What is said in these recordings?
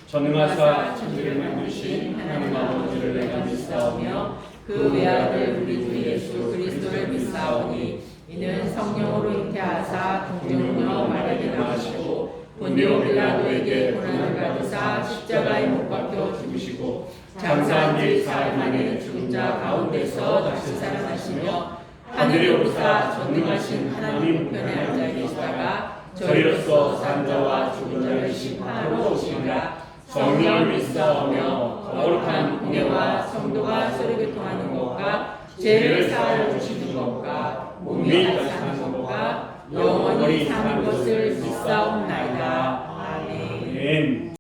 전능하사 천지를 만드신 하나님 아버지를 내가 믿사오며 그 외아들 우리 주 예수 그리스도를 믿사오니 이는 성령으로 잉태하사 동정녀 마리아에게 나시고 본디오 빌라도에게 고난을 받으사 십자가에 못 박혀 죽으시고 장사한 지 4일 만에 죽은 자 가운데서 다시 살아나시며 하늘에 오르사 전능하신 하나님 우편에 앉아 계시다가 저희로서 산 자와 죽은 자를 심판하러 오시리라. 성령을 믿사오며 거룩한 공예와 성도가 서로 교통하는 것과 죄를 사하여 주시는 것과 몸이 다시 사는 것과 영원히 사는 것을 믿사옵나이다. 아멘.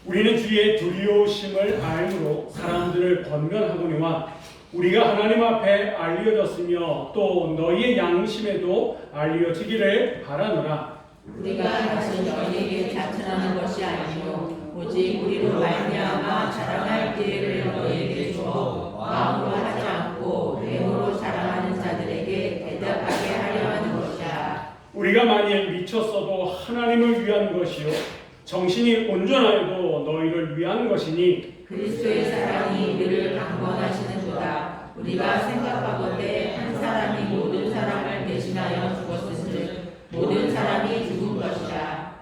우리는 주의 두려우심을 알므로 사람들을 권면하거니와 우리가 하나님 앞에 알려졌으며 또 너희의 양심에도 알려지기를 바라노라. 우리가 다시 너희에게 자천하는 것이 아니요 오직 우리로 말미암아 자랑할 기회를 너희에게 주어 마음으로 하지 않고 뇌으로 자랑하는 자들에게 대답하게 하려 하는 것이야. 우리가 만일 미쳤어도 하나님을 위한 것이요 정신이 온전하여도 너희를 위한 것이니 그리스도의 사랑이 우리를 강권하시는도다. 우리가 생각하건대 한 사람이 모든 사람을 대신하여 죽었은즉 모든 사람이 죽은 것이라.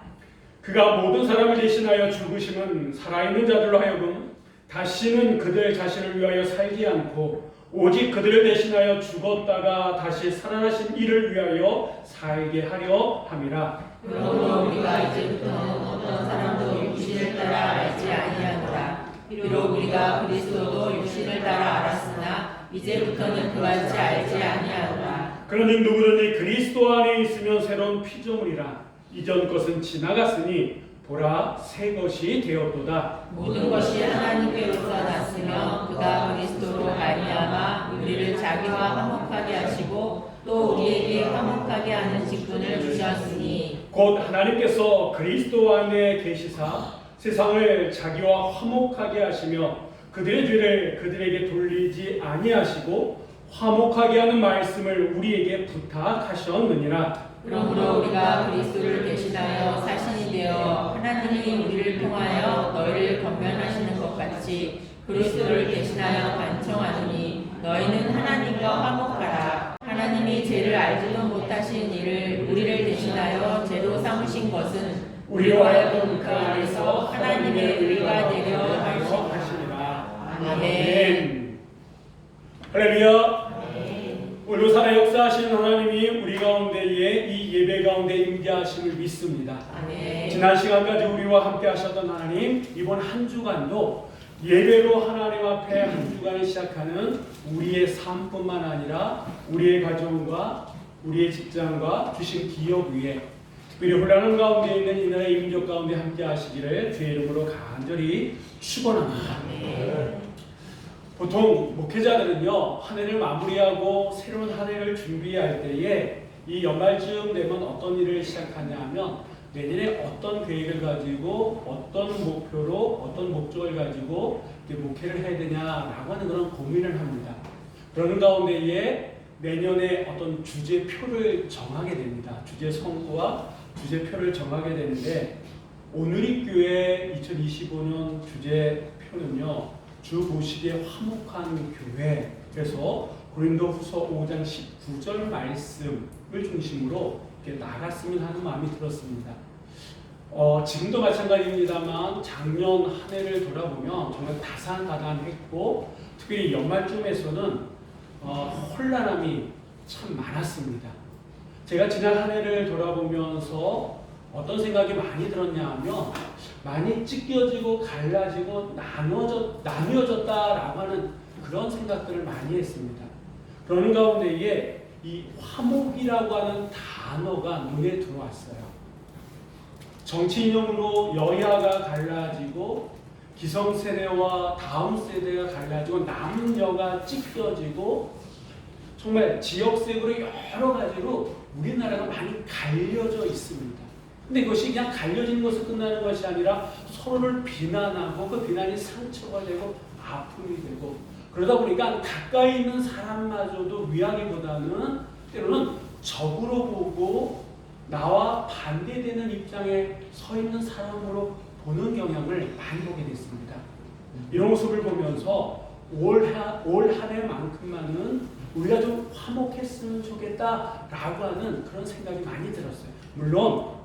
그가 모든 사람을 대신하여 죽으심은 살아있는 자들로 하여금 다시는 그들 자신을 위하여 살지 않고 오직 그들을 대신하여 죽었다가 다시 살아나신 이를 위하여 살게 하려 함이라. 그러므로 우리가 이제부터는 어떤 사람도 육신을 따라 알지 아니하노라. 비록 우리가 그리스도도 육신을 따라 알았으나 이제부터는 그같이 알지 아니하노라. 그러니 누구든지 그리스도 안에 있으면 새로운 피조물이라. 이전 것은 지나갔으니 보라 새 것이 되었도다. 모든 것이 하나님께로서 났으며 그가 그리스도로 말미암아 우리를 자기와 화목하게 하시고 또 우리에게 화목하게 하는 직분을 주셨으니 곧 하나님께서 그리스도 안에 계시사 세상을 자기와 화목하게 하시며 그들의 죄를 그들에게 돌리지 아니하시고 화목하게 하는 말씀을 우리에게 부탁하셨느니라. 그러므로 우리가 그리스도를 대신하여 사신이 되어 하나님이 우리를 통하여 너희를 권면하시는 것 같이 그리스도를 대신하여 간청하느니 너희는 하나님과 화목하라. 하나님이 죄를 알지도 못하신 이를 우리를 대신하여 죄로 삼으신 것은 우리로 하여금 그 안에서 하나님의 의가 되려 하시니라. 아멘. 할렐루야. 오늘 살아 역사하시는 하나님이 우리 가운데에 이 예배 가운데 임재하심을 믿습니다. 아멘. 지난 시간까지 우리와 함께 하셨던 하나님, 이번 한 주간도 예배로 하나님 앞에 한 주간을 시작하는 우리의 삶뿐만 아니라 우리의 가정과 우리의 직장과 주신 기업 위에 특별히 혼란한 가운데 있는 이 나라의 민족 가운데 함께 하시기를 주의 이름으로 간절히 축원합니다. 보통 목회자들은요, 한 해를 마무리하고 새로운 한 해를 준비할 때에 이 연말쯤 되면 어떤 일을 시작하냐 하면 내년에 어떤 계획을 가지고 어떤 목표로 어떤 목적을 가지고 목회를 해야 되냐라고 하는 그런 고민을 합니다. 그러는 가운데에 내년에 어떤 주제표를 정하게 됩니다. 주제 성구와 주제표를 정하게 되는데 오늘이 교회 2025년 주제표는요, 주 보시기에 화목한 교회. 그래서 고린도후서 5장 19절 말씀을 중심으로 이렇게 나갔으면 하는 마음이 들었습니다. 지금도 마찬가지입니다만 작년 한 해를 돌아보면 정말 다산다단했고 특별히 연말쯤에서는 혼란함이 참 많았습니다. 제가 지난 한 해를 돌아보면서 어떤 생각이 많이 들었냐 하면 많이 찢겨지고 갈라지고 나뉘어졌다라고 하는 그런 생각들을 많이 했습니다. 그러는 가운데에 이 화목이라고 하는 단어가 눈에 들어왔어요. 정치 이념으로 여야가 갈라지고 기성세대와 다음 세대가 갈라지고 남녀가 찢겨지고 정말 지역색으로 여러 가지로 우리나라가 많이 갈려져 있습니다. 근데 이것이 그냥 갈려진 것으로 끝나는 것이 아니라 서로를 비난하고 그 비난이 상처가 되고 아픔이 되고 그러다 보니까 가까이 있는 사람마저도 위하기보다는 때로는 적으로 보고 나와 반대되는 입장에 서 있는 사람으로 보는 경향을 많이 보게 됐습니다. 이런 모습을 보면서 올 한 해만큼만은 우리가 좀 화목했으면 좋겠다라고 하는 그런 생각이 많이 들었어요. 물론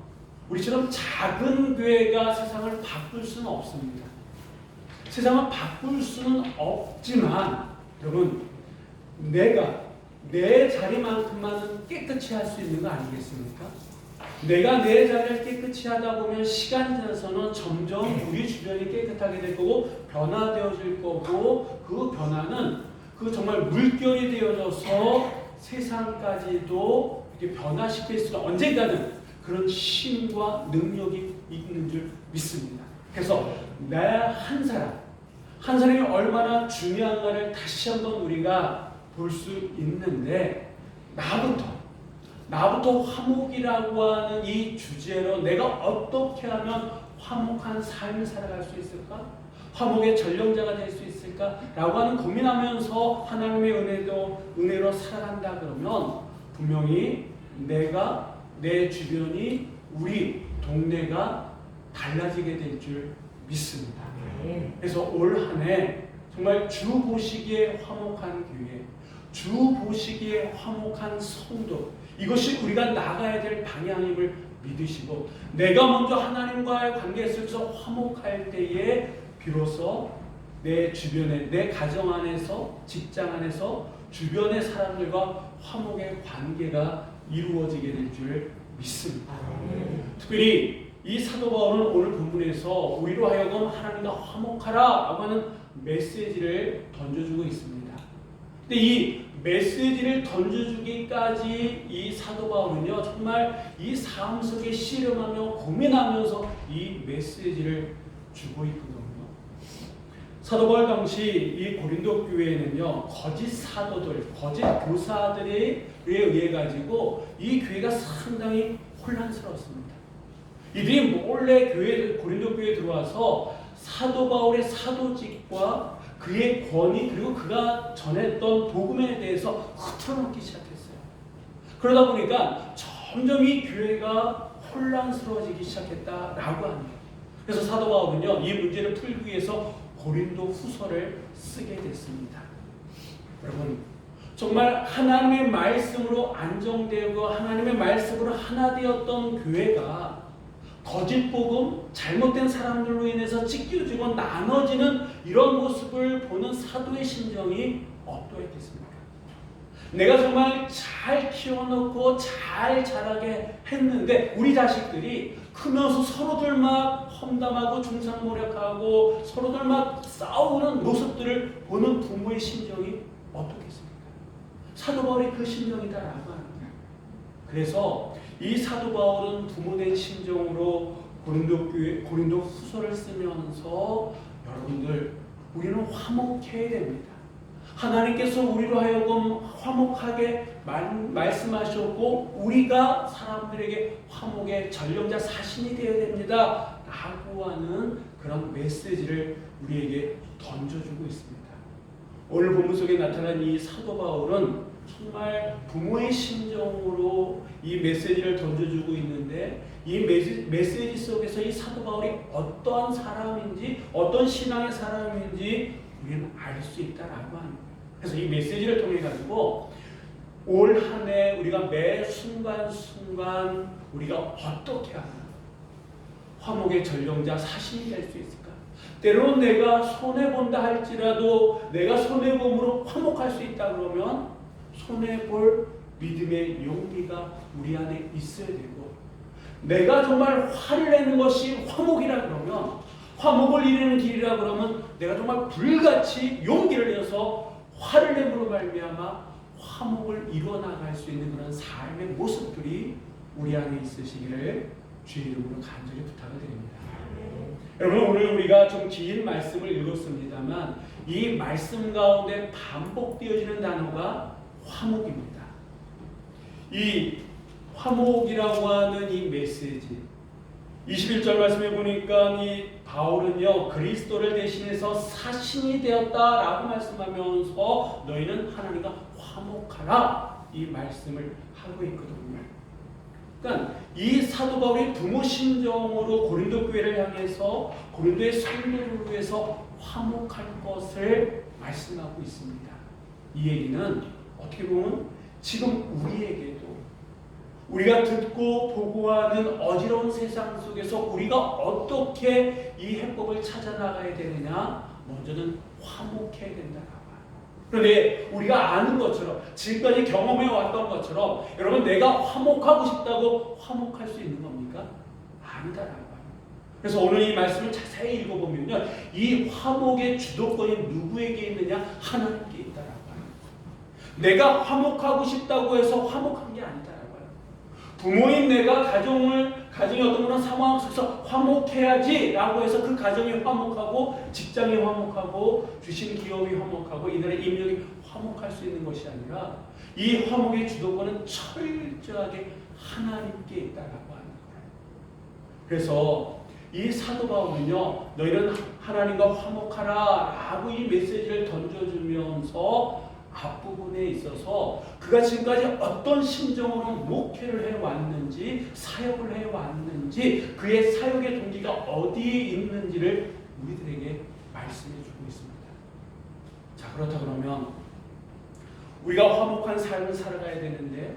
우리처럼 작은 교회가 세상을 바꿀 수는 없습니다. 세상을 바꿀 수는 없지만 여러분, 내가 내 자리만큼만은 깨끗이 할 수 있는 거 아니겠습니까? 내가 내 자리를 깨끗이 하다 보면 시간이 지나서는 점점 우리 주변이 깨끗하게 될 거고 변화되어질 거고 그 변화는 그 정말 물결이 되어져서 세상까지도 이렇게 변화시킬 수 있는 언젠가는 그런 힘과 능력이 있는 줄 믿습니다. 그래서 내 한 사람이 얼마나 중요한가를 다시 한번 우리가 볼 수 있는데 나부터 화목이라고 하는 이 주제로 내가 어떻게 하면 화목한 삶을 살아갈 수 있을까? 화목의 전령자가 될 수 있을까? 라고 하는 고민하면서 하나님의 은혜로 살아간다 그러면 분명히 내 주변이 우리 동네가 달라지게 될 줄 믿습니다. 그래서 올 한 해 정말 주 보시기에 화목한 교회, 주 보시기에 화목한 성도, 이것이 우리가 나가야 될 방향임을 믿으시고 내가 먼저 하나님과의 관계 속에서 화목할 때에 비로소 내 주변에, 내 가정 안에서, 직장 안에서 주변의 사람들과 화목의 관계가 이루어지게 될 줄 믿습니다. 특별히 이 사도 바울은 오늘 본문에서 우리로 하여금 하나님과 화목하라라고 하는 메시지를 던져주고 있습니다. 근데 이 메시지를 던져주기까지 이 사도 바울은요, 정말 이 삶 속에 씨름하며 고민하면서 이 메시지를 주고 있거든요. 사도 바울 당시 이 고린도 교회에는요, 거짓 사도들, 거짓 교사들에 의해 가지고 이 교회가 상당히 혼란스러웠습니다. 이들이 몰래 고린도 교회에 들어와서 사도 바울의 사도직과 그의 권위 그리고 그가 전했던 복음에 대해서 흐트러놓기 시작했어요. 그러다 보니까 점점 이 교회가 혼란스러워지기 시작했다라고 합니다. 그래서 사도 바울은요, 이 문제를 풀기 위해서 고린도 후서를 쓰게 됐습니다. 여러분, 정말 하나님의 말씀으로 안정되고 하나님의 말씀으로 하나 되었던 교회가 거짓 복음, 잘못된 사람들로 인해서 찢겨지고 나눠지는 이런 모습을 보는 사도의 심정이 어떠했겠습니까? 내가 정말 잘 키워놓고 잘 자라게 했는데 우리 자식들이 크면서 서로들 막 험담하고 중상모략하고 서로들 막 싸우는 모습들을 보는 부모의 심정이 어떻겠습니까? 사도 바울이 그 심정이다라고 합니다. 그래서 이 사도 바울은 부모된 심정으로 고린도 후서를 쓰면서 여러분들 우리는 화목해야 됩니다. 하나님께서 우리로 하여금 화목하게 말씀하셨고 우리가 사람들에게 화목의 전령자 사신이 되어야 됩니다 라고 하는 그런 메시지를 우리에게 던져주고 있습니다. 오늘 본문 속에 나타난 이 사도 바울은 정말 부모의 심정으로 이 메시지를 던져주고 있는데 이 메시지 속에서 이 사도 바울이 어떠한 사람인지 어떤 신앙의 사람인지 우리는 알 수 있다라고 합니다. 그래서 이 메시지를 통해 가지고 올 한 해 우리가 매 순간순간 우리가 어떻게 하나 화목의 전령자 사신이 될 수 있을까? 때로는 내가 손해본다 할지라도 내가 손해봄으로 화목할 수 있다 그러면 손해볼 믿음의 용기가 우리 안에 있어야 되고 내가 정말 화를 내는 것이 화목이라 그러면 화목을 이루는 길이라 그러면 내가 정말 불같이 용기를 내서 화를 내므로 말미암아 화목을 이루어 나갈 수 있는 그런 삶의 모습들이 우리 안에 있으시기를 주의 이름으로 간절히 부탁을 드립니다. 여러분 오늘 우리가 좀 긴 말씀을 읽었습니다만 이 말씀 가운데 반복되어지는 단어가 화목입니다. 이 화목이라고 하는 이 메시지 21절 말씀에 보니까 이 바울은요 그리스도를 대신해서 사신이 되었다라고 말씀하면서 너희는 하나님과 화목하라 이 말씀을 하고 있거든요. 그러니까 이 사도 바울이 부모 심정으로 고린도 교회를 향해서 고린도의 성도를 위해서 화목할 것을 말씀하고 있습니다. 이 얘기는 어떻게 보면 지금 우리에게도 우리가 듣고 보고 하는 어지러운 세상 속에서 우리가 어떻게 이 해법을 찾아 나가야 되느냐 먼저는 화목해야 된다라고 합니다. 그런데 우리가 아는 것처럼 지금까지 경험해 왔던 것처럼 여러분 내가 화목하고 싶다고 화목할 수 있는 겁니까? 아니다라고 합니다. 그래서 오늘 이 말씀을 자세히 읽어보면요 이 화목의 주도권이 누구에게 있느냐 하나님께 있다라고 합니다. 내가 화목하고 싶다고 해서 화목한 게 아니다. 부모인 내가 가정이 어떤 그런 상황 속에서 화목해야지라고 해서 그 가정이 화목하고 직장이 화목하고 주신 기업이 화목하고 이들의 임력이 화목할 수 있는 것이 아니라 이 화목의 주도권은 철저하게 하나님께 있다라고 하는 거예요. 그래서 이 사도 바울은요 너희는 하나님과 화목하라라고 이 메시지를 던져주면서 앞부분에 있어서 그가 지금까지 어떤 심정으로 목회를 해왔는지 사역을 해왔는지 그의 사역의 동기가 어디에 있는지를 우리들에게 말씀해주고 있습니다. 자 그렇다 그러면 우리가 화목한 삶을 살아가야 되는데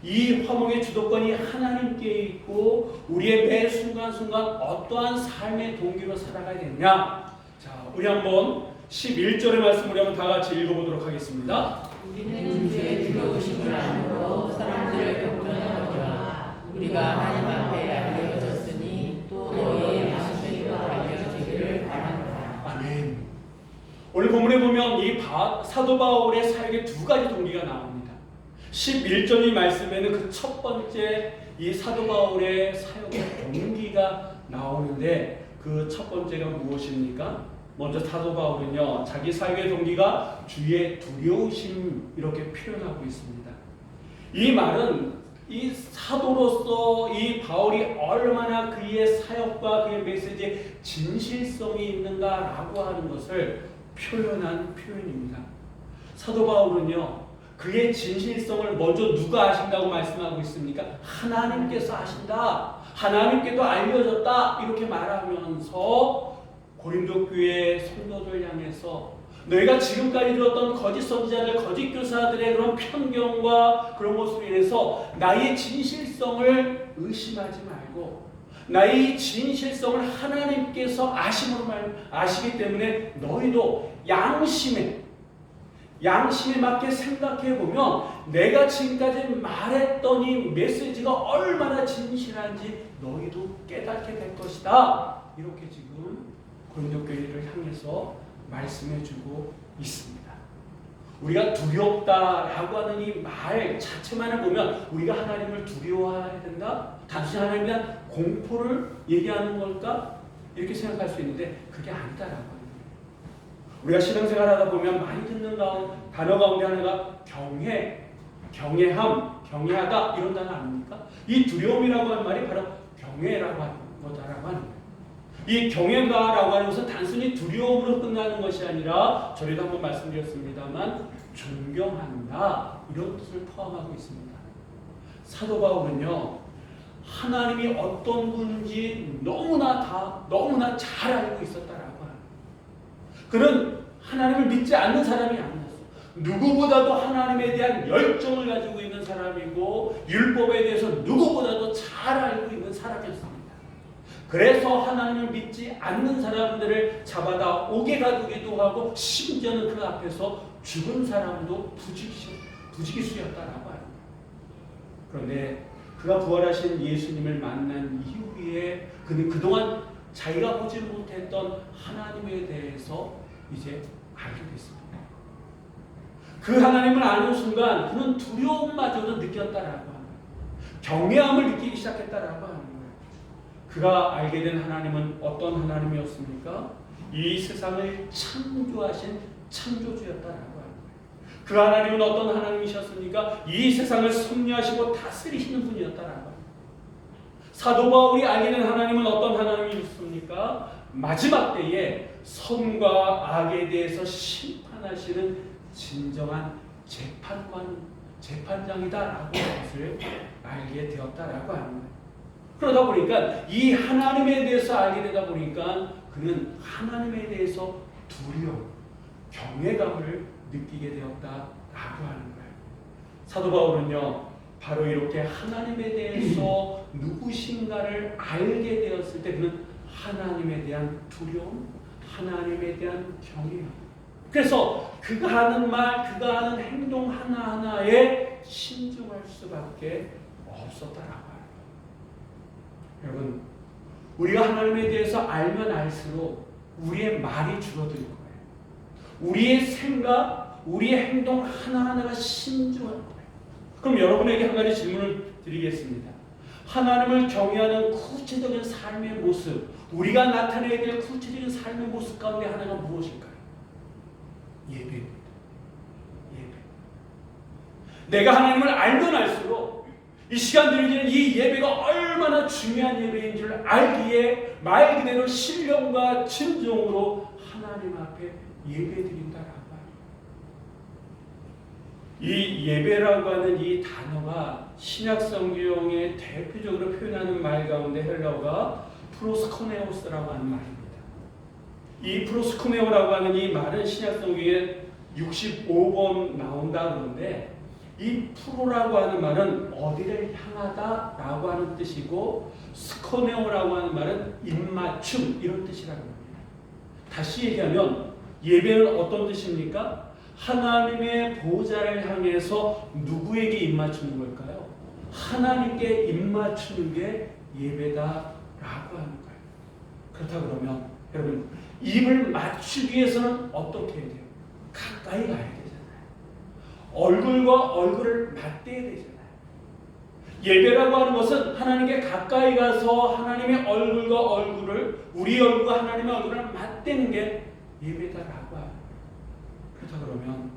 이 화목의 주도권이 하나님께 있고 우리의 매 순간순간 어떠한 삶의 동기로 살아가야 되느냐 자 우리 한번 11절의 말씀을 한번 다 같이 읽어보도록 하겠습니다. 우리는 주의 들어오심을 안으로 사람들을 격려하노라. 우리가 하나님 앞에 알려졌으니 또 너희의 마음에도 알려지기를 바라노라. 아멘. 오늘 본문에 보면 이 사도 바울의 사역의 두 가지 동기가 나옵니다. 11절 이 말씀에는 그 첫 번째 이 사도 바울의 사역의 동기가 나오는데 그 첫 번째가 무엇입니까? 먼저 사도 바울은요 자기 사역의 동기가 주의 두려우심 이렇게 표현하고 있습니다. 이 말은 이 사도로서 이 바울이 얼마나 그의 사역과 그의 메시지에 진실성이 있는가라고 하는 것을 표현한 표현입니다. 사도 바울은요 그의 진실성을 먼저 누가 아신다고 말씀하고 있습니까? 하나님께서 아신다. 하나님께도 알려졌다. 이렇게 말하면서 고린도 교회 성도들 향해서 너희가 지금까지 들었던 거짓 선지자들, 거짓 교사들의 그런 편견과 그런 것으로 인해서 나의 진실성을 의심하지 말고 나의 진실성을 하나님께서 아시기 때문에 너희도 양심에 맞게 생각해 보면 내가 지금까지 말했던 이 메시지가 얼마나 진실한지 너희도 깨닫게 될 것이다. 이렇게 지금 고린도 교회를 향해서 말씀해주고 있습니다. 우리가 두렵다라고 하는 이 말 자체만을 보면 우리가 하나님을 두려워해야 된다? 단순히 하나님에 대한 공포를 얘기하는 걸까? 이렇게 생각할 수 있는데 그게 아니다라고 합니다. 우리가 신앙생활하다 보면 많이 듣는 단어 가운데 하나가 경외하다 이런 단어 아닙니까? 이 두려움이라고 하는 말이 바로 경외라고 하는 거다라고 하는 거예요. 이 경외다라고 하는 것은 단순히 두려움으로 끝나는 것이 아니라 전에도 한번 말씀드렸습니다만 존경한다 이런 뜻을 포함하고 있습니다. 사도 바울은요 하나님이 어떤 분인지 너무나 잘 알고 있었다라고 합니다. 그는 하나님을 믿지 않는 사람이 아니었어. 누구보다도 하나님에 대한 열정을 가지고 있는 사람이고 율법에 대해서 누구보다도 잘 알고 있는 사람이었습니다. 그래서 하나님을 믿지 않는 사람들을 잡아다 옥에 가두기도 하고 심지어는 그 앞에서 죽은 사람도 부지기수였다라고 합니다. 그런데 그가 부활하신 예수님을 만난 이후에 그는 그동안 자기가 보지 못했던 하나님에 대해서 이제 알게 됐습니다. 그 하나님을 아는 순간 그는 두려움마저도 느꼈다라고 합니다. 경외함을 느끼기 시작했다라고 합니다. 그가 알게 된 하나님은 어떤 하나님이었습니까? 이 세상을 창조하신 창조주였다라고 합니다. 그 하나님은 어떤 하나님이셨습니까? 이 세상을 섭리하시고 다스리시는 분이었다라고 합니다. 사도 바울이 알게 된 하나님은 어떤 하나님이셨습니까? 마지막 때에 선과 악에 대해서 심판하시는 진정한 재판장이다라고 하는 것을 알게 되었다라고 합니다. 그러다 보니까 이 하나님에 대해서 알게 되다 보니까 그는 하나님에 대해서 두려움, 경외감을 느끼게 되었다라고 하는 거예요. 사도 바울은요 바로 이렇게 하나님에 대해서 누구신가를 알게 되었을 때 그는 하나님에 대한 두려움, 하나님에 대한 경외감. 그래서 그가 하는 말, 그가 하는 행동 하나하나에 신중할 수밖에 없었다라고. 여러분, 우리가 하나님에 대해서 알면 알수록 우리의 말이 줄어들 거예요. 우리의 생각, 우리의 행동 하나하나가 신중할 거예요. 그럼 여러분에게 한 가지 질문을 드리겠습니다. 하나님을 경외하는 구체적인 삶의 모습, 우리가 나타내야 될 구체적인 삶의 모습 가운데 하나가 무엇일까요? 예배입니다. 예배. 내가 하나님을 알면 알수록 이 시간 드려지는 이 예배가 얼마나 중요한 예배인 줄 알기에 말 그대로 신령과 진정으로 하나님 앞에 예배드린다라고 합니다. 이 예배라고 하는 이 단어가 신약 성경에 대표적으로 표현하는 말 가운데 헬라어가 프로스코네오스라고 하는 말입니다. 이 프로스코네오라고 하는 이 말은 신약 성경에 65번 나온다 그러는데 이 프로라고 하는 말은 어디를 향하다라고 하는 뜻이고 스코네오라고 하는 말은 입맞춤 이런 뜻이라고 합니다. 다시 얘기하면 예배는 어떤 뜻입니까? 하나님의 보좌를 향해서 누구에게 입맞추는 걸까요? 하나님께 입맞추는 게 예배다라고 하는 거예요. 그렇다 그러면 여러분 입을 맞추기 위해서는 어떻게 해야 돼요? 가까이 가야 돼요. 얼굴과 얼굴을 맞대야 되잖아요. 예배라고 하는 것은 하나님께 가까이 가서 하나님의 얼굴과 얼굴을 우리 얼굴과 하나님의 얼굴을 맞대는 게 예배다라고 합니다. 그렇다 그러면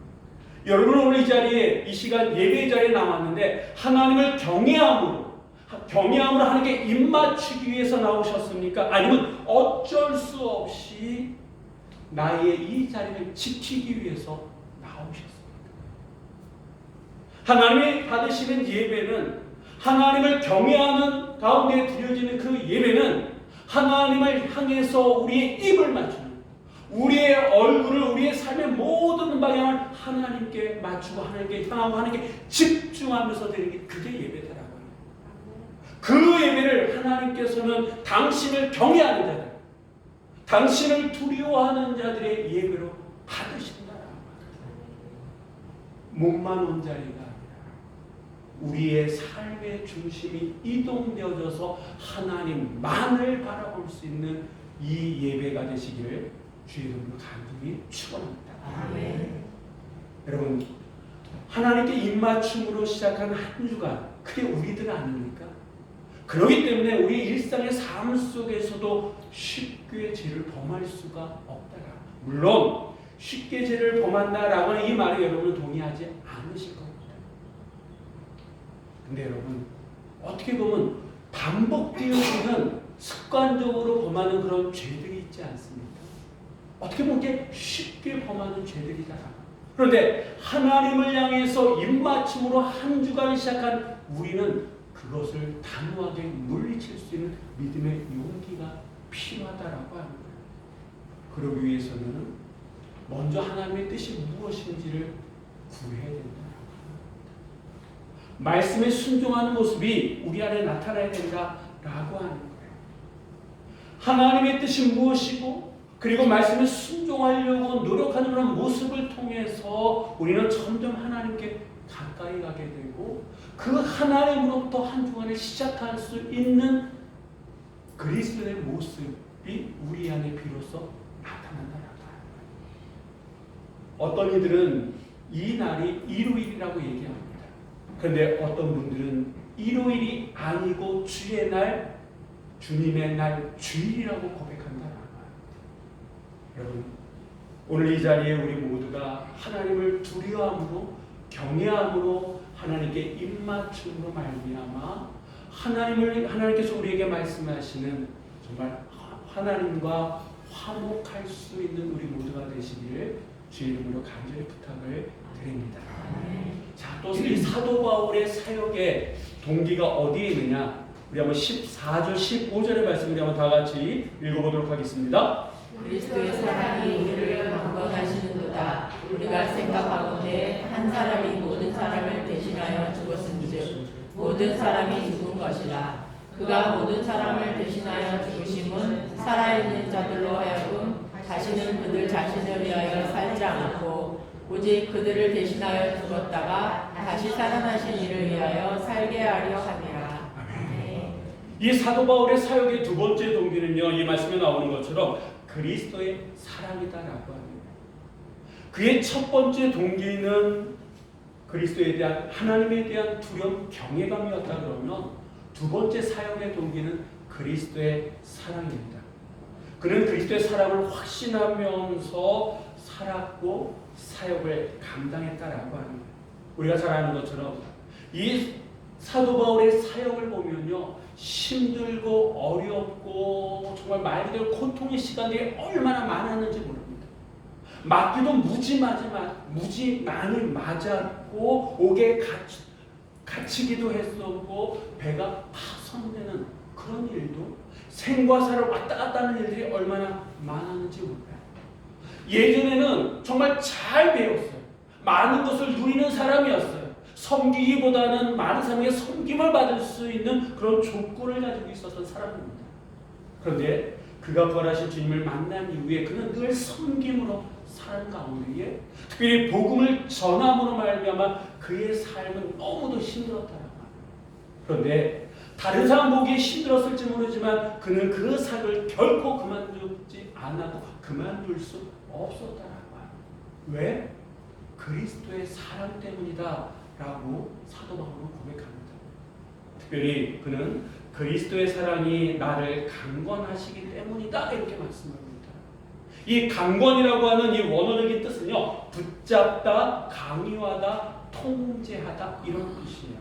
여러분 오늘 이 자리에 이 시간 예배 자리에 나왔는데 하나님을 경외함으로 하나님께 입맞추기 위해서 나오셨습니까? 아니면 어쩔 수 없이 나의 이 자리를 지키기 위해서 나오셨습니까? 하나님이 받으시는 예배는 하나님을 경외하는 가운데 드려지는 그 예배는 하나님을 향해서 우리의 입을 맞추는 우리의 얼굴을 우리의 삶의 삶의 모든 방향을 하나님께 맞추고 하나님께 향하고 하나님께 집중하면서 드리는 게 그게 예배다라고 해요. 그 예배를 하나님께서는 당신을 경외하는 자들, 당신을 두려워하는 자들의 예배로 받으신다라고 합니다. 몸만 온 자리가 아니라 우리의 삶의 중심이 이동되어져서 하나님만을 바라볼 수 있는 이 예배가 되시기를 주의 이름으로 간절히 축원합니다. 아멘. 여러분, 하나님께 입맞춤으로 시작한 한 주간 그게 우리들 아닙니까? 그렇기 때문에 우리 일상의 삶 속에서도 쉽게 죄를 범할 수가 없다라. 물론 쉽게 죄를 범한다라고 하는 이 말에 여러분은 동의하지 않으실 겁니다. 근데 여러분, 어떻게 보면 반복되어지는 습관적으로 범하는 그런 죄들이 있지 않습니까? 어떻게 보면 이게 쉽게 범하는 죄들이다. 그런데 하나님을 향해서 입맞춤으로 한 주간 시작한 우리는 그것을 단호하게 물리칠 수 있는 믿음의 용기가 필요하다라고 하는 거예요. 그러기 위해서는 먼저 하나님의 뜻이 무엇인지를 구해야 된다. 말씀에 순종하는 모습이 우리 안에 나타나야 된다라고 하는 거예요. 하나님의 뜻이 무엇이고 그리고 말씀에 순종하려고 노력하는 그런 모습을 통해서 우리는 점점 하나님께 가까이 가게 되고 그 하나님으로부터 한 주간을 시작할 수 있는 그리스도의 모습이 우리 안에 비로소 나타난다라고 하는 거예요. 어떤 이들은 이 날이 일요일이라고 얘기합니다. 그런데 어떤 분들은 일요일이 아니고 주의 날, 주님의 날, 주일이라고 고백한다라고 합니다. 여러분, 오늘 이 자리에 우리 모두가 하나님을 두려워함으로 경외함으로 하나님께 입맞춤으로 말미암아 하나님께서 우리에게 말씀하시는 정말 하나님과 화목할 수 있는 우리 모두가 되시기를 주의 이름으로 간절히 부탁을 드립니다. 자, 또 이 사도 바울의 사역의 동기가 어디에 있느냐? 우리 한번 14절, 15절의 말씀을 한번 다 같이 읽어보도록 하겠습니다. 그리스도의 사랑이 우리를 강건하시는도다. 우리가 생각하건대 한 사람이 모든 사람을 대신하여 죽었은즉 모든 사람이 죽은 것이라. 그가 모든 사람을 대신하여 죽으심은 살아있는 자들로 하여금 다시는 그들 자신을 위하여 살지 않고 오직 그들을 대신하여 죽었다가 다시 살아나신 이를 위하여 살게 하려 함이라. 이 사도 바울의 사역의 두 번째 동기는요, 이 말씀에 나오는 것처럼 그리스도의 사랑이다라고 합니다. 그의 첫 번째 동기는 그리스도에 대한 하나님에 대한 두려움, 경외감이었다 그러면 두 번째 사역의 동기는 그리스도의 사랑입니다. 그는 그리스도의 사랑을 확신하면서 살았고 사역을 감당했다라고 합니다. 우리가 잘 아는 것처럼 이 사도 바울의 사역을 보면요, 힘들고 어렵고 정말 말 그대로 고통의 시간들이 얼마나 많았는지 모릅니다. 맞기도 무지 많이 맞았고 옥에 갇히기도 했었고 배가 파손되는 그런 일도 생과 사를 왔다 갔다 하는 일들이 얼마나 많았는지 몰라요. 예전에는 정말 잘 배웠어요. 많은 것을 누리는 사람이었어요. 섬기기보다는 많은 사람에게 섬김을 받을 수 있는 그런 조건을 가지고 있었던 사람입니다. 그런데 그가 부활하신 주님을 만난 이후에 그는 늘 섬김으로 사는 가운데에 특별히 복음을 전함으로 말미암아 그의 삶은 너무도 힘들었다라고 합니다. 그런데 다른 사람 보기에 힘들었을지 모르지만 그는 그 사역을 결코 그만두지 않았고 그만둘 수 없었다라고 합니다. 왜? 그리스도의 사랑 때문이다 라고 사도 바울은 고백합니다. 특별히 그는 그리스도의 사랑이 나를 강권하시기 때문이다 이렇게 말씀합니다. 이 강권이라고 하는 이 원어적인 뜻은요, 붙잡다, 강요하다, 통제하다 이런 뜻이에요.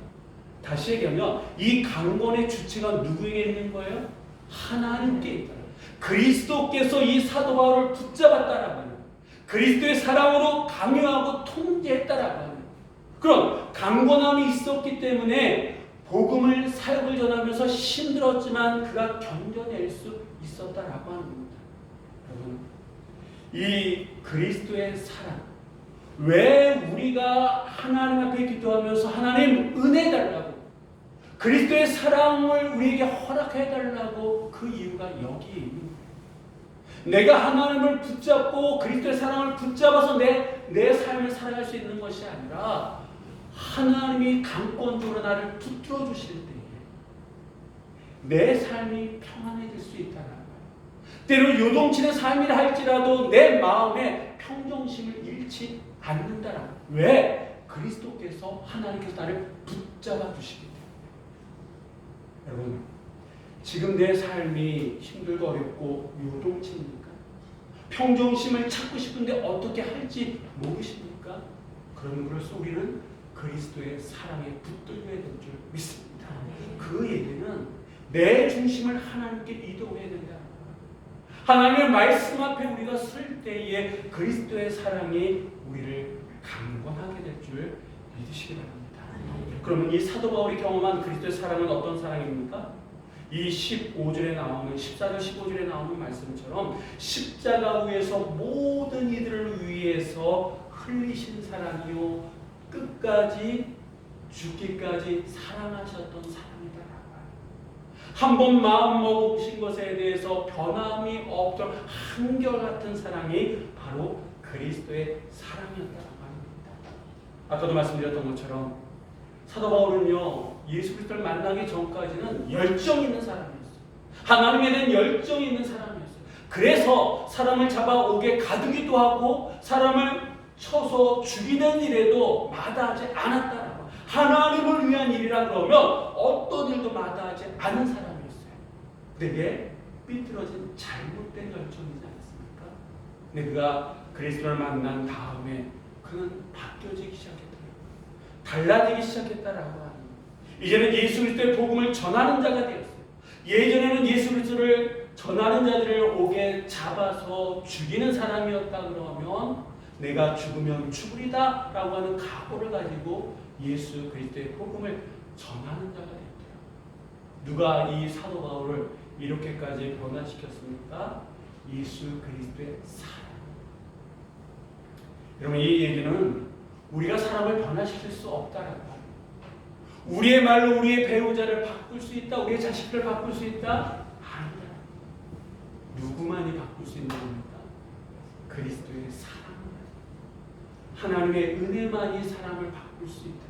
다시 얘기하면 이 강권의 주체가 누구에게 있는 거예요? 하나님께 있다. 그리스도께서 이 사도 바울을 붙잡았다라고 하는, 그리스도의 사랑으로 강요하고 통제했다라고 하는 그런 강권함이 있었기 때문에 복음을 사역을 전하면서 힘들었지만 그가 견뎌낼 수 있었다라고 하는 겁니다. 여러분, 이 그리스도의 사랑, 왜 우리가 하나님 앞에 기도하면서 하나님 은혜 달라고, 그리스도의 사랑을 우리에게 허락해 달라고, 그 이유가 여기에 있는 거예요. 내가 하나님을 붙잡고 그리스도의 사랑을 붙잡아서 내 삶을 살아갈 수 있는 것이 아니라 하나님이 강권적으로 나를 붙들어 주실 때에 내 삶이 평안해질 수 있다는 거예요. 때로 요동치는 삶이라 할지라도 내 마음에 평정심을 잃지 않는다는 거예요. 왜? 그리스도께서, 하나님께서 나를 붙잡아 주시기 때문에. 여러분, 지금 내 삶이 힘들고 어렵고 요동칩니까? 평정심을 찾고 싶은데 어떻게 할지 모르십니까? 그러므로써 우리는 그리스도의 사랑에 붙들려야 될 줄 믿습니다. 그 얘기는 내 중심을 하나님께 이동해야 된다. 하나님의 말씀 앞에 우리가 설 때에 그리스도의 사랑이 우리를 강권하게 될 줄 믿으시기 바랍니다. 그러면 이 사도 바울이 경험한 그리스도의 사랑은 어떤 사랑입니까? 이 15절에 나오는, 14절 15절에 나오는 말씀처럼 십자가 위에서 모든 이들을 위해서 흘리신 사랑이요 끝까지 죽기까지 사랑하셨던 사랑이다. 한 번 마음 먹으신 것에 대해서 변함이 없던 한결같은 사랑이 바로 그리스도의 사랑이었다고 합니다. 아까도 말씀드렸던 것처럼 사도 바울은요, 예수 그리스도를 만나기 전까지는 열정 있는 사람이었어요. 하나님에 대한 열정 있는 사람이었어요. 그래서 사람을 잡아오게 가두기도 하고 사람을 쳐서 죽이는 일에도 마다하지 않았다라고. 하나님을 위한 일이라 그러면 어떤 일도 마다하지 않은 사람이었어요. 근데 이게 삐뚤어진 잘못된 열정이지 않습니까? 근데 그가 그리스도를 만난 다음에 그는 바뀌어지기 시작했다. 달라지기 시작했다라고 하는 거예요. 이제는 예수 그리스도의 복음을 전하는 자가 되었어요. 예전에는 예수 그리스도를 전하는 자들을 오게 잡아서 죽이는 사람이었다 그러면 내가 죽으면 죽으리다 라고 하는 각오를 가지고 예수 그리스도의 복음을 전하는 자가 되었대요. 누가 이 사도 바울을 이렇게까지 변화시켰습니까? 예수 그리스도의 사랑. 여러분, 이 얘기는 우리가 사람을 변화시킬 수 없다라고 합니다. 우리의 말로 우리의 배우자를 바꿀 수 있다, 우리의 자식들을 바꿀 수 있다? 아니다. 누구만이 바꿀 수 있는 겁니까? 그리스도의 사랑. 하나님의 은혜만이 사람을 바꿀 수 있다.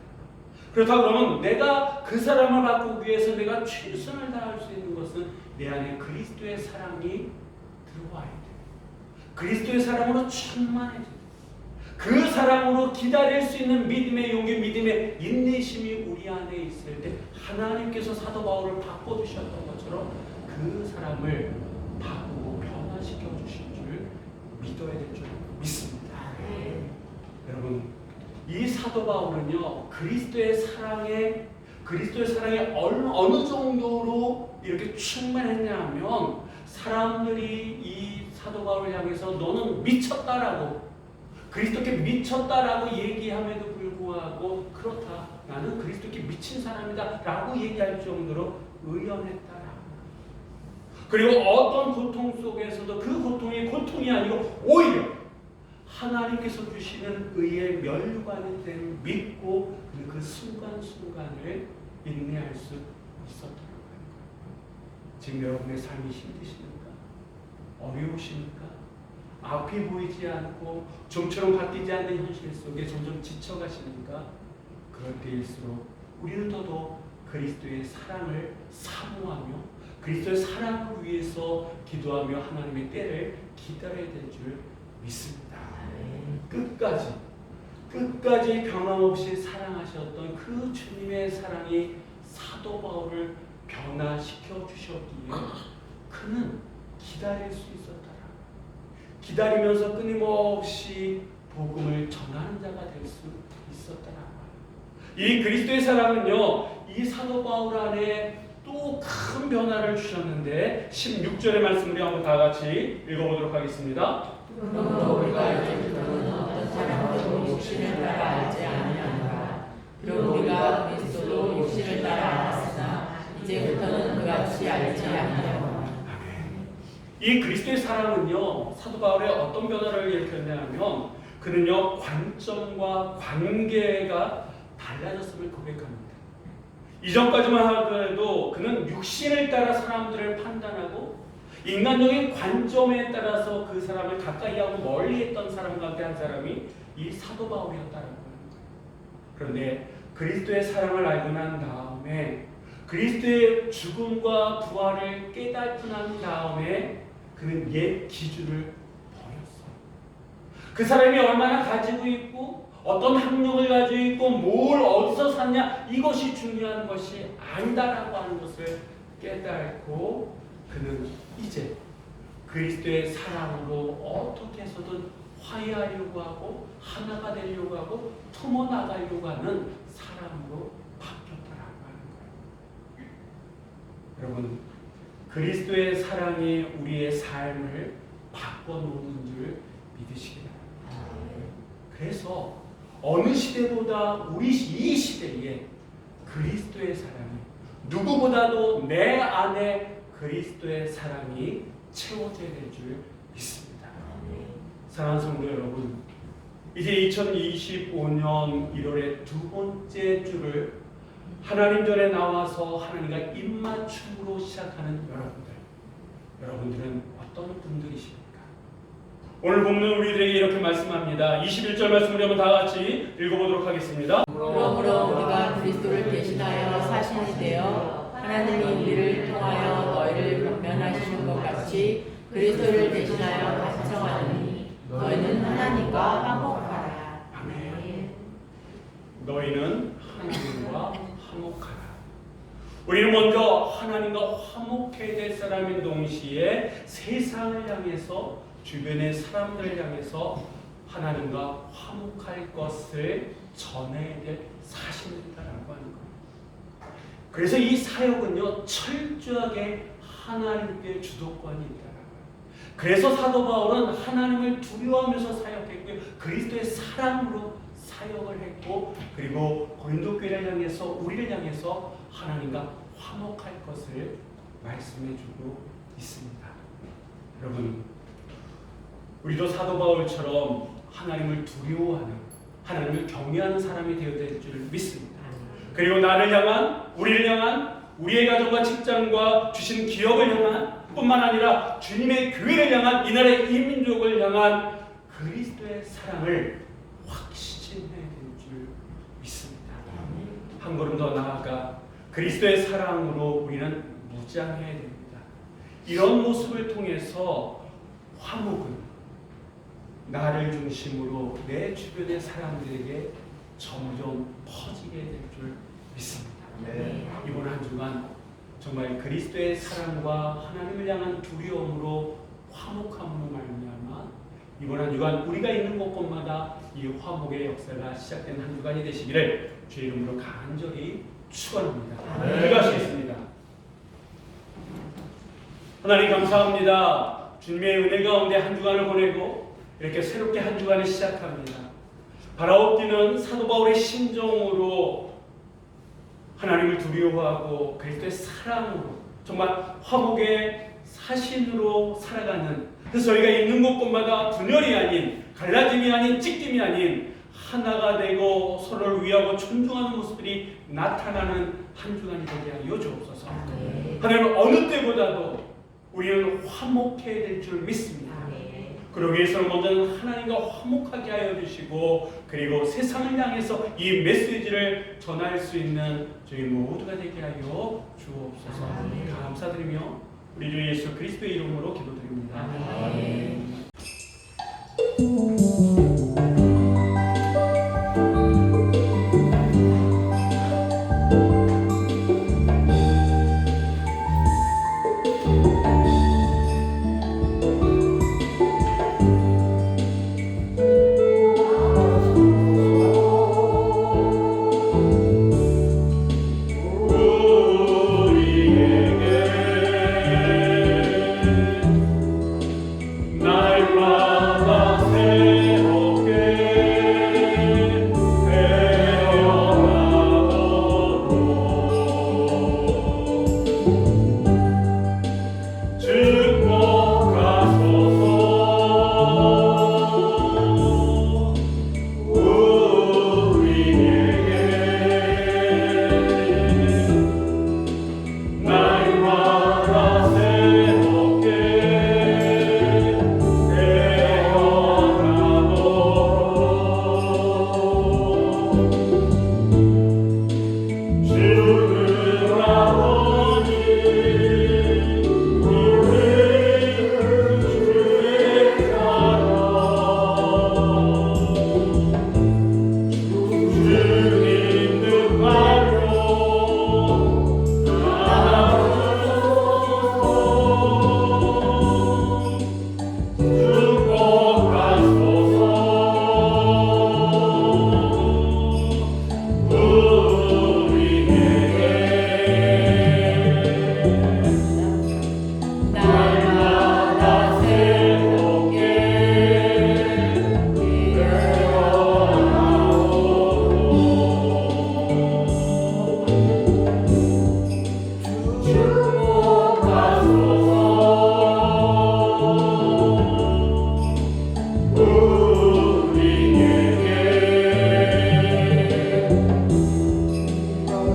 그렇다 그러면 내가 그 사람을 바꾸기 위해서 내가 최선을 다할 수 있는 것은 내 안에 그리스도의 사랑이 들어와야 돼. 그리스도의 사랑으로 충만해져. 그 사랑으로 기다릴 수 있는 믿음의 용기, 믿음의 인내심이 우리 안에 있을 때 하나님께서 사도 바울을 바꿔주셨던 것처럼 그 사람을 바꾸고 변화시켜 주실 줄 믿어야 될 줄 믿습니다. 여러분, 이 사도 바울은요, 그리스도의 사랑에 어느 정도로 이렇게 충만했냐 하면 사람들이 이 사도 바울을 향해서 너는 미쳤다라고, 그리스도께 미쳤다라고 얘기함에도 불구하고 그렇다, 나는 그리스도께 미친 사람이다 라고 얘기할 정도로 의연했다라고. 그리고 어떤 고통 속에서도 그 고통이 고통이 아니고 오히려 하나님께서 주시는 의의 면류관이 됨 믿고 그 순간순간을 인내할 수 있었다는 거예요. 지금 여러분의 삶이 힘드십니까? 어려우십니까? 앞이 보이지 않고 좀처럼 바뀌지 않는 현실 속에 점점 지쳐가시니까 그럴 때일수록 우리는 더더욱 그리스도의 사랑을 사모하며 그리스도의 사랑을 위해서 기도하며 하나님의 때를 기다려야 될 줄 믿습니다. 끝까지 변함없이 사랑하셨던 그 주님의 사랑이 사도 바울을 변화시켜 주셨기에 그는 기다릴 수 있었더라. 기다리면서 끊임없이 복음을 전하는 자가 될 수 있었더라. 이 그리스도의 사랑은요, 이 사도 바울 안에 또 큰 변화를 주셨는데 16절의 말씀 우리 한번 다 같이 읽어보도록 하겠습니다. 그러므로 우리가 이제부터는 어떤 사람도 육신을 따라 알지 아니하노라. 그리고 우리가 그리스도도 육신을 따라 알았으나 이제부터는 그같이 알지 아니하노라. 이 그리스도의 사랑은요, 사도 바울의 어떤 변화를 일으켰냐 하면 그는요 관점과 관계가 달라졌음을 고백합니다. 이전까지만 하더라도 그는 육신을 따라 사람들을 판단하고 인간적인 관점에 따라서 그 사람을 가까이하고 멀리했던 사람 가운데 한 사람이 이 사도 바울이었다는 거예요. 그런데 그리스도의 사랑을 알고 난 다음에 그리스도의 죽음과 부활을 깨닫고 난 다음에 그는 옛 기준을 버렸어요. 그 사람이 얼마나 가지고 있고 어떤 학력을 가지고 있고 뭘 어디서 샀냐 이것이 중요한 것이 아니다라고 하는 것을 깨닫고 그는 이제 그리스도의 사랑으로 어떻게 해서든 화해하려고 하고 하나가 되려고 하고 품어 나가려고 하는 사람으로 바뀌었다라고 하는 거예요. 여러분 그리스도의 사랑이 우리의 삶을 바꿔놓는 줄 믿으시기 바랍니다. 그래서 어느 시대보다 우리 이 시대에 그리스도의 사랑이 누구보다도 내 안에 그리스도의 사랑이 채워져야 될 줄 믿습니다. 사랑하는 성도 여러분, 이제 2025년 1월의 두 번째 주를 하나님 전에 나와서 하나님과 입맞춤으로 시작하는 여러분들은 어떤 분들이십니까? 오늘 본문 우리들에게 이렇게 말씀합니다. 21절 말씀을 한번 다 같이 읽어보도록 하겠습니다. 그러므로 우리가 그리스도를 대신하여 사신이 되어 하나님이 우리를 통하여 너희를 권면하시는 것 같이 그리스도를 대신하여 간청하니 너희는 하나님과 화목하라. 아멘. 너희는 하나님과 화목하라. 우리는 먼저 하나님과 화목해야 될 사람인 동시에 세상을 향해서 주변의 사람들을 향해서 하나님과 화목할 것을 전해야 될 사실이다라고 하는 거예요. 그래서 이 사역은요 철저하게 하나님께 주도권이 있다라고 해요. 그래서 사도 바울은 하나님을 두려워하면서 사역했고요. 그리스도의 사랑으로 사역을 했고 그리고 고린도 교회를 향해서 우리를 향해서 하나님과 화목할 것을 말씀해주고 있습니다. 여러분 우리도 사도 바울처럼 하나님을 두려워하는 하나님을 경외하는 사람이 되어야 될 줄 믿습니다. 그리고 나를 향한 우리를 향한 우리의 가정과 직장과 주신 기업을 향한 뿐만 아니라 주님의 교회를 향한 이 나라의 이 민족을 향한 그리스도의 사랑을 확신해야 될 줄 믿습니다. 한 걸음 더 나아가 그리스도의 사랑으로 우리는 무장해야 됩니다. 이런 모습을 통해서 화목은 나를 중심으로 내 주변의 사람들에게 점점 퍼지게 될 줄 믿습니다. 이번 한 주간 정말 그리스도의 사랑과 하나님을 향한 두려움으로 화목함으로 말미암아 이번 한 주간 우리가 있는 곳곳마다 이 화목의 역사가 시작된 한 주간이 되시기를 주의 이름으로 간절히 축원합니다. 기도하시겠습니다. 하나님 감사합니다. 주님의 은혜 가운데 한 주간을 보내고 이렇게 새롭게 한 주간을 시작합니다. 바라옵기는 사도 바울의 심정으로 하나님을 두려워하고 그리스도의 사랑으로 정말 화목의 사신으로 살아가는 그래서 저희가 있는 곳곳마다 분열이 아닌 갈라짐이 아닌 찢김이 아닌 하나가 되고 서로를 위하고 존중하는 모습들이 나타나는 한 주간이 되게 하여 주옵소서. 하나님 어느 때보다도 우리는 화목해야 될 줄 믿습니다. 그러기 위해서는 먼저 하나님과 화목하게 하여 주시고 그리고 세상을 향해서 이 메시지를 전할 수 있는 저희 모두가 되게 하여 주옵소서. 감사드리며 우리 주 예수 그리스도의 이름으로 기도드립니다. 아멘. 날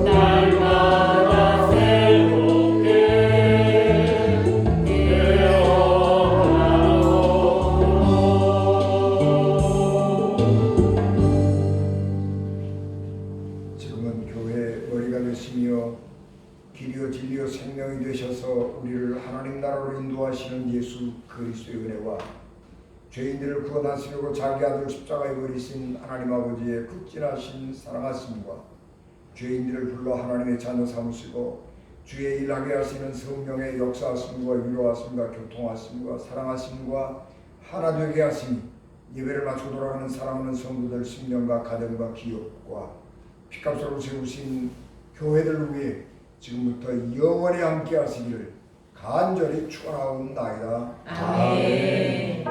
날마다 새롭게 지금은 교회의 머리가 되시며 길이요 진리요 생명이 되셔서 우리를 하나님 나라로 인도하시는 예수 그리스도의 은혜와 죄인들을 구원하시려고 자기 아들 십자가에 버리신 하나님 아버지의 극진하신 사랑하심과 죄인들을 불러 하나님의 자녀 삼으시고 주의 일하게 하시는 성령의 역사하심과 위로하심과 교통하심과 사랑하심과 하나 되게 하심이 예배를 마치고 돌아가는 사랑하는 성도들 심령과 가정과 기업과 피값으로 세우신 교회들 위해 지금부터 영원히 함께 하시기를 간절히 축원하옵나이다. 아멘.